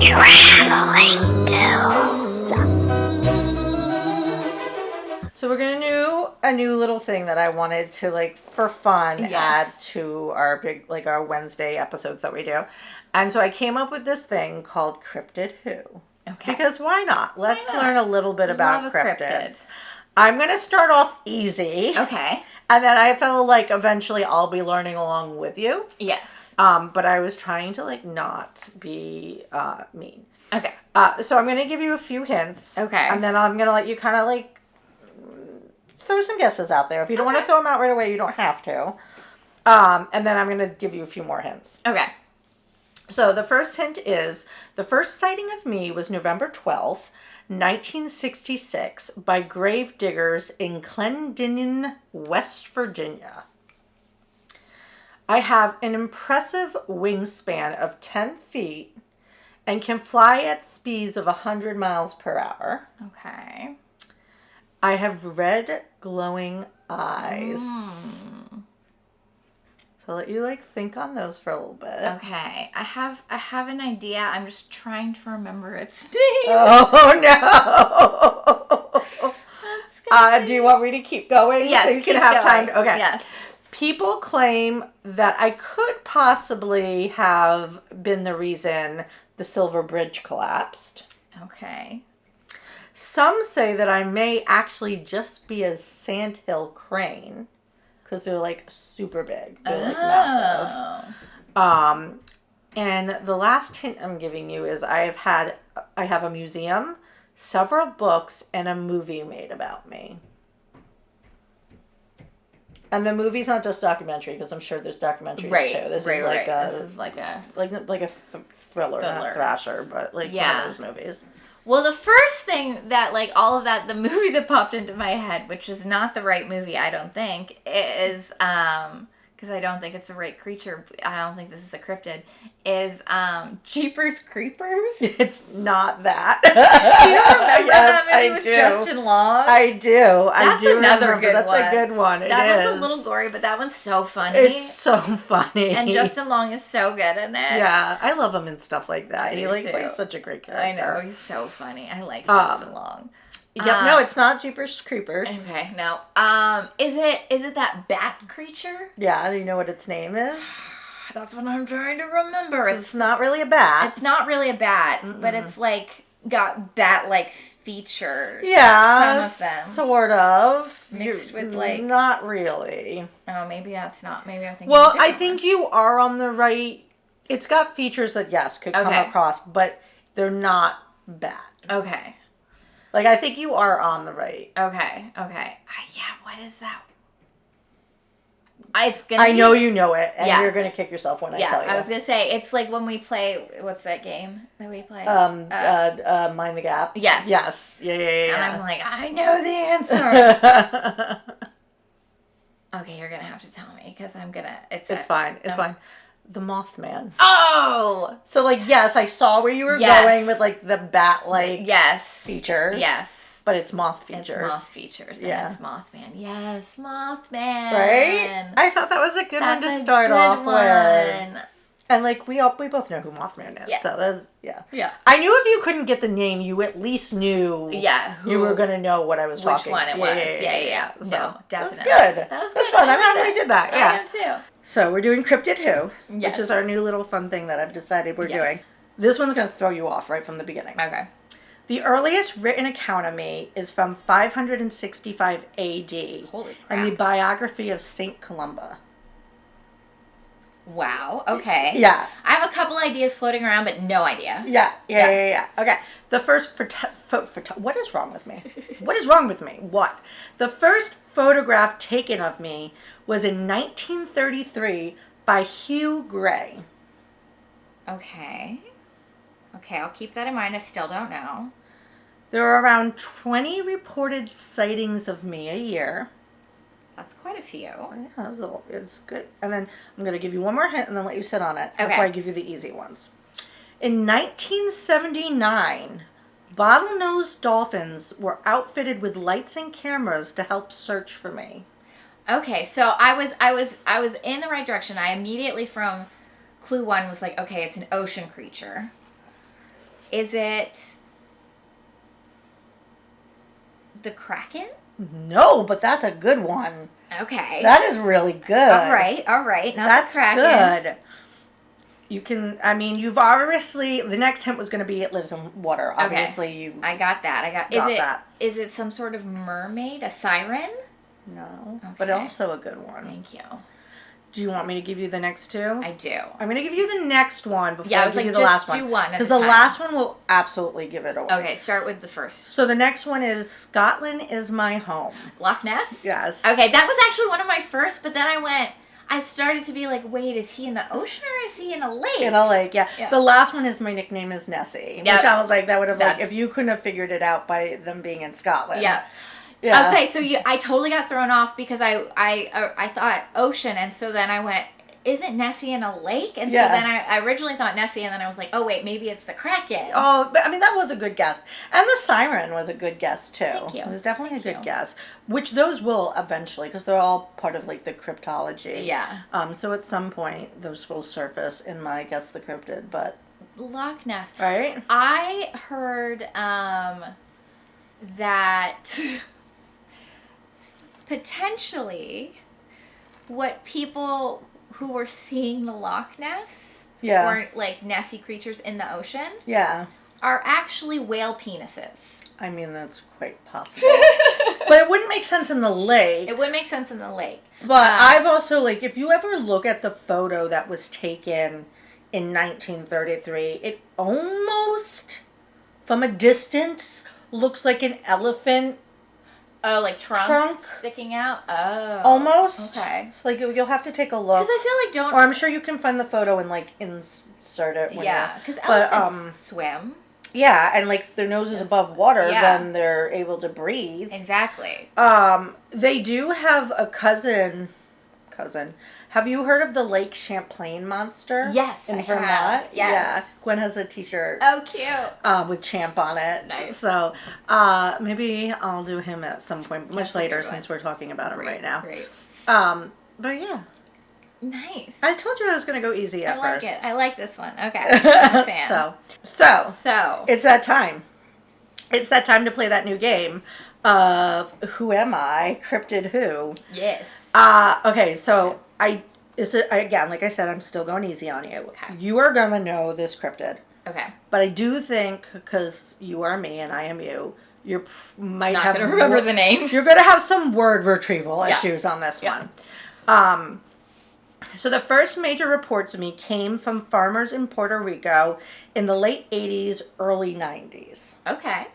Traveling Bill. So we're gonna do a new little thing that I wanted to, like, for fun, add to our big, like, our Wednesday episodes that we do. And so I came up with this thing called Cryptid Who. Okay. Because why not? Let's learn a little bit about cryptids. Cryptid. I'm gonna start off easy. Okay. And then I feel like eventually I'll be learning along with you. Yes. But I was trying to, like, not be mean. Okay. So I'm gonna give you a few hints. Okay. And then I'm gonna let you kind of, like, throw some guesses out there. If you don't want to throw them out right away, you don't have to. And then I'm going to give you a few more hints. Okay. So the first hint is, the first sighting of me was November 12th, 1966, by grave diggers in Clendenin, West Virginia. I have an impressive wingspan of 10 feet and can fly at speeds of 100 miles per hour. Okay. I have red, glowing eyes. So I'll let you, like, think on those for a little bit. Okay. I have an idea. I'm just trying to remember its name. Oh, no. Do you want me to keep going? Yes, so you can have time to, okay. Yes. People claim that I could possibly have been the reason the Silver Bridge collapsed. Okay. Some say that I may actually just be a sandhill crane because they're, like, super big. They're like massive. And the last hint I'm giving you is I have a museum, several books, and a movie made about me. And the movie's not just documentary because I'm sure there's documentaries too. This is like a thriller, not thrasher, but like one of those movies. Well, the first thing that, like, all of that, the movie that popped into my head, which is not the right movie, I don't think, is, because I don't think it's the right creature, I don't think this is a cryptid, is, Jeepers Creepers. It's not that. Do you remember that movie with Justin Long? I do. That's another good one. That's a good one. That one's a little gory, but that one's so funny. It's so funny. And Justin Long is so good in it. Yeah, I love him and stuff like that. He, like, too. plays such a great character. I know, he's so funny. I like Justin Long. Yep, no, it's not Jeepers Creepers. Okay, no. Is it that bat creature? Yeah, do you know what its name is? That's what I'm trying to remember. It's not really a bat. It's not really a bat, but it's, like, got bat-like features. Yeah, some of them. Sort of. Mixed with, like... Not really. Oh, maybe that's not... Maybe I'm thinking... Well, I think you are on the right... It's got features that, yes, could come across, but they're not bat. Okay. Like, I think you are on the right. Okay. Yeah, what is that? I know you know it, and you're going to kick yourself when I tell you. Yeah, I was going to say, it's like when we play, what's that game that we play? Mind the Gap. Yes. Yes. Yeah. And I'm like, I know the answer. Okay, you're going to have to tell me, because I'm going to... It's fine. It's fine. The Mothman. Oh! So, like, yes, I saw where you were going with, like, the bat-like features. Yes. But it's moth features. It's moth features, and it's Mothman. Yes, Mothman. Right? I thought that was a good one to start off with. And, like, we both know who Mothman is. Yeah. So, that's, Yeah. I knew if you couldn't get the name, you at least knew you were going to know what I was talking about. Which one it was. Yeah. So, no, definitely. That's good. That was good. That's fun. I'm happy we did that. Yeah. I am too. So, we're doing Cryptid Who, which is our new little fun thing that I've decided we're doing. This one's going to throw you off right from the beginning. Okay. The earliest written account of me is from 565 A.D. Holy crap. And the biography of Saint Columba. Wow. Okay. Yeah. I have a couple ideas floating around, but no idea. Yeah. Okay. The first what is wrong with me? What is wrong with me? What? The first photograph taken of me was in 1933 by Hugh Gray. Okay, I'll keep that in mind. I still don't know. There are around 20 reported sightings of me a year. That's quite a few. Yeah, it's good. And then I'm going to give you one more hint and then let you sit on it before I give you the easy ones. In 1979, bottlenose dolphins were outfitted with lights and cameras to help search for me. Okay, so I was in the right direction. I immediately from clue one was like, okay, it's an ocean creature. Is it the Kraken? No, but that's a good one. Okay. That is really good. All right. Not That's the Kraken. good. You can, I mean, you've obviously, the next hint was going to be it lives in water. Obviously, I got that. that. Is it some sort of mermaid? A siren? No, Okay. but also a good one. Thank you. Do you want me to give you the next two? I do. I'm going to give you the next one before Yeah, I I was give like, you the just last one. do one at a Because the time. last one will absolutely give it away. Okay, start with the first. So the next one is Scotland is my home. Loch Ness? Yes. Okay, that was actually one of my first, but then I started to be like, wait, is he in the ocean or is he in a lake? In a lake, yeah. Yeah. The last one is my nickname is Nessie. Yep. Which I was like, that would have, like, That's- if you couldn't have figured it out by them being in Scotland. Yeah. Yeah. Okay, so I totally got thrown off because I thought ocean, and so then I went, isn't Nessie in a lake? And Yeah. so then I originally thought Nessie, and then I was like, oh wait, maybe it's the Kraken. Oh, but, I mean, that was a good guess. And the siren was a good guess, too. Thank you. It was definitely a Thank good you. guess. Which those will eventually, because they're all part of, like, the cryptology. Yeah. So at some point, those will surface in my Guess the Cryptid, but... Loch Ness. Right? I heard that potentially what people who were seeing the Loch Ness Yeah. or like Nessie creatures in the ocean Yeah. are actually whale penises. I mean, that's quite possible. But it wouldn't make sense in the lake. It would make sense in the lake. But I've also, like, if you ever look at the photo that was taken in 1933, it almost, from a distance, looks like an elephant. Oh, like trunk sticking out? Oh. Almost. Okay. Like, you'll have to take a look. Because I feel like Or I'm sure you can find the photo and, like, insert it. When yeah, because but, elephants swim. Yeah, and, like, their nose is Yes. above water, Yeah. then they're able to breathe. Exactly. They do have a cousin. Have you heard of the Lake Champlain monster? Yes, in I Vermont. have. Yes. Yeah, Gwen has a T-shirt Oh, cute. with Champ on it. Nice. So maybe I'll do him at some point, much That's a later, good one. since we're talking about him right now. Great. But yeah, Nice. I told you I was gonna go easy at I like first. it. I like this one. Okay. I'm a fan. So it's that time. It's that time to play that new game of Who Am I? Cryptid Who. Yes. Okay, so again, like I said, I'm still going easy on you. Okay. You are gonna know this cryptid, Okay. but I do think because you are me and I am you, might Not have gonna remember more- the name. You're gonna have some word retrieval Yeah. issues on this Yeah. one. So the first major reports of me came from farmers in Puerto Rico in the late 80s, early 90s. Okay.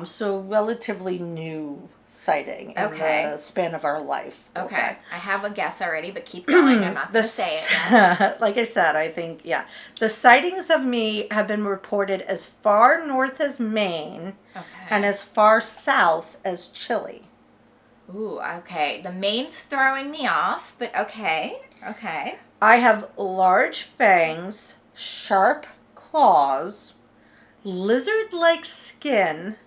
So relatively new sighting in Okay. the span of our life. we'll Okay. say. I have a guess already, but keep going. I'm not gonna say it yet. Like I said, I think, yeah. The sightings of me have been reported as far north as Maine Okay. and as far south as Chile. Ooh, okay. The main's throwing me off, but okay. Okay. I have large fangs, sharp claws, lizard-like skin,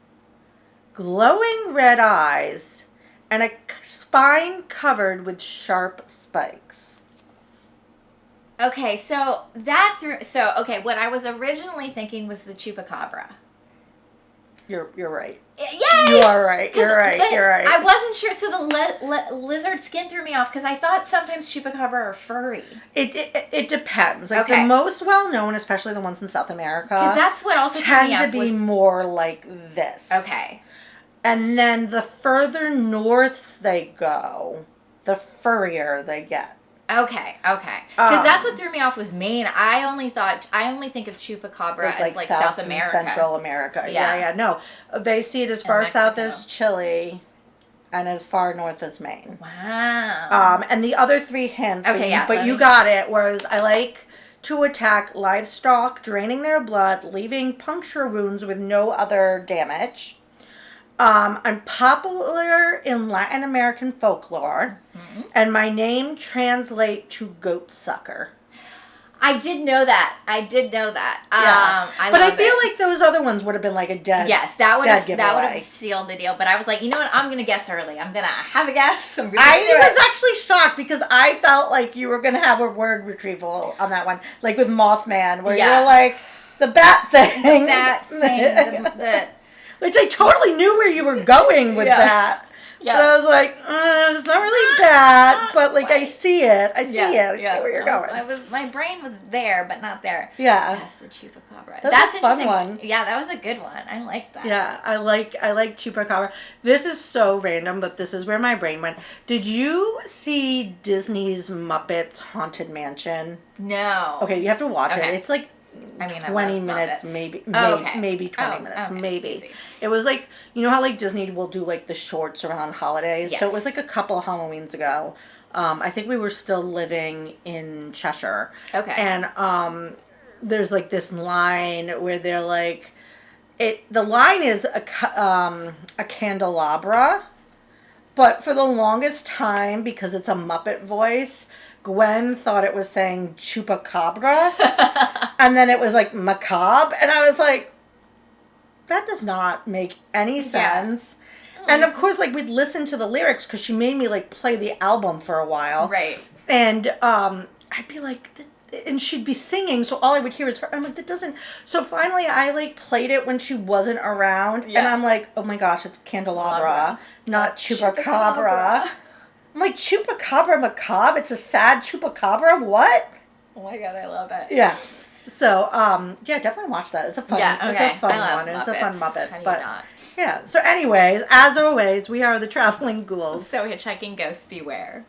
glowing red eyes, and a spine covered with sharp spikes. Okay, so okay, what I was originally thinking was the chupacabra. You're right. Yay! You are right. You're right. But You're right. I wasn't sure, so the lizard skin threw me off because I thought sometimes chupacabra are furry. It depends. Like Okay. the most well known, especially the ones in South America, Because that's what also threw tend me to off be was, more like this. okay. And then the further north they go, the furrier they get. Okay. Because that's what threw me off was Maine. I only think of chupacabra It's as like South and America. Central America. Yeah. Yeah. No, they see it as far south Mexico. as Chile, and as far north as Maine. Wow. And the other three hints. Okay, yeah, But let you me- got it. Was I like to attack livestock, draining their blood, leaving puncture wounds with no other damage. I'm popular in Latin American folklore, and my name translates to goat sucker. I did know that. Yeah. I But I love feel it. like those other ones would have been like a dead. Yes, that would dead have sealed the deal. But I was like, you know what? I'm gonna guess early. I'm gonna have a guess. I'm gonna I do was it. actually shocked because I felt like you were going to have a word retrieval on that one, like with Mothman, where Yeah. you're like, the bat thing. That thing. Which I totally knew where you were going with that. Yeah. But I was like, it's not really bad, but like I see it. I see where you're going. My brain was there, but not there. Yeah. Yes, the chupacabra. That's a fun one. Yeah, that was a good one. I like that. Yeah, I like chupacabra. This is so random, but this is where my brain went. Did you see Disney's Muppets Haunted Mansion? No. Okay, you have to watch it. It's like 20 minutes, Muppets. maybe 20 minutes, okay, maybe. easy. It was like, you know how like Disney will do like the shorts around holidays? Yes. So it was like a couple Halloweens ago. I think we were still living in Cheshire. Okay. And there's like this line where they're like, the line is a candelabra, but for the longest time, because it's a Muppet voice, Gwen thought it was saying chupacabra, and then it was like macabre, and I was like, that does not make any sense. Yeah. And of course, like we'd listen to the lyrics because she made me like play the album for a while, right? And I'd be like, and she'd be singing, so all I would hear is her. I'm like, that doesn't. So finally, I like played it when she wasn't around, and I'm like, oh my gosh, it's candelabra, not chupacabra. I'm like, chupacabra macabre? It's a sad chupacabra? What? Oh my god, I love it. Yeah. So, definitely watch that. It's a fun, it's a fun one. Muppets. It's a fun Muppets. How do you But not? yeah. So anyways, as always, we are the Traveling Ghouls. So hitchhiking ghosts beware.